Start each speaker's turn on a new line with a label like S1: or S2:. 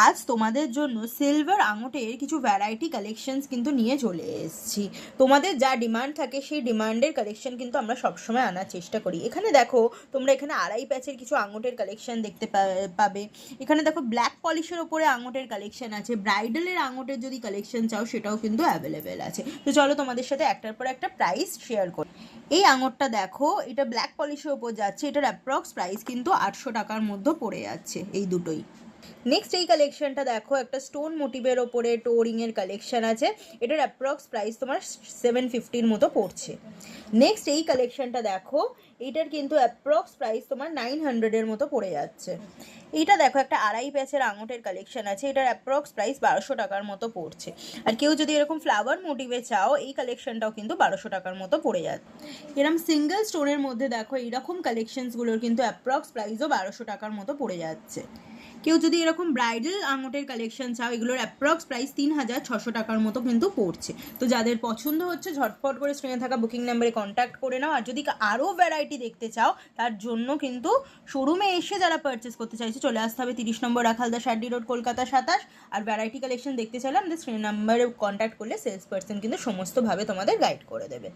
S1: আজ তোমাদের জন্য সিলভার আঙুটের কিছু ভ্যারাইটি কালেকশনস কিন্তু নিয়ে চলে এসেছি। তোমাদের যা ডিমান্ড থাকে সেই ডিমান্ডের কালেকশন কিন্তু আমরা সবসময় আনার চেষ্টা করি। এখানে দেখো, তোমরা এখানে আড়াই প্যাচের কিছু আঙুটের কালেকশন দেখতে পাবে। এখানে দেখো ব্ল্যাক পলিশের ওপরে আঙুটের কালেকশন আছে। ব্রাইডালের আঙুটের যদি কালেকশন চাও সেটাও কিন্তু অ্যাভেলেবেল আছে। তো চলো তোমাদের সাথে একটার পর একটা প্রাইস শেয়ার করি। এই আঙুরটা দেখো, এটা ব্ল্যাক পলিশের ওপর যাচ্ছে। এটার অ্যাপ্রক্স প্রাইস কিন্তু 800 টাকার মধ্যে পড়ে যাচ্ছে এই দুটোই। নেক্সট এই কালেকশনটা দেখো, একটা স্টোন মোটিভের ওপরে টোরিংয়ের কালেকশন আছে। এটার অ্যাপ্রক্স প্রাইস তোমার 750-র মতো পড়ছে। নেক্সট এই কালেকশনটা দেখো, এইটার কিন্তু অ্যাপ্রক্স প্রাইস তোমার 900-এর মতো পড়ে যাচ্ছে। এইটা দেখো, একটা আড়াই প্যাচের আঙুটের কালেকশন আছে। এটার অ্যাপ্রক্স প্রাইস 1200 টাকার মতো পড়ছে। আর কেউ যদি এরকম ফ্লাওয়ার মোটিভে চাও, এই কালেকশনটাও কিন্তু 1200 টাকার মতো পড়ে যাচ্ছে। এরকম সিঙ্গেল স্টোনের মধ্যে দেখো, এইরকম কালেকশনসগুলোর কিন্তু অ্যাপ্রক্স প্রাইসও 1200 টাকার মতো পড়ে যাচ্ছে। কেউ যদি এরকম ব্রাইডাল আঙুটের কালেকশন চাও, এগুলোর অ্যাপ্রক্স প্রাইস 3600 টাকার মতো কিন্তু পড়ছে। তো যাদের পছন্দ হচ্ছে ঝটফট করে স্ক্রিনে থাকা বুকিং নাম্বারে কন্ট্যাক্ট করে নাও। আর যদি আরও ভ্যারাইটি দেখতে চাও, তার জন্য কিন্তু শোরুমে এসে যারা পারচেস করতে চাইছে, চলে আসতে হবে 30 নম্বর রাখালদা শার্ডি রোড, কলকাতা 27। আর ভ্যারাইটি কালেকশন দেখতে চাইলে আমাদের স্ক্রিন নাম্বারে কন্ট্যাক্ট করলে সেলস পার্সন কিন্তু সমস্তভাবে তোমাদের গাইড করে দেবে।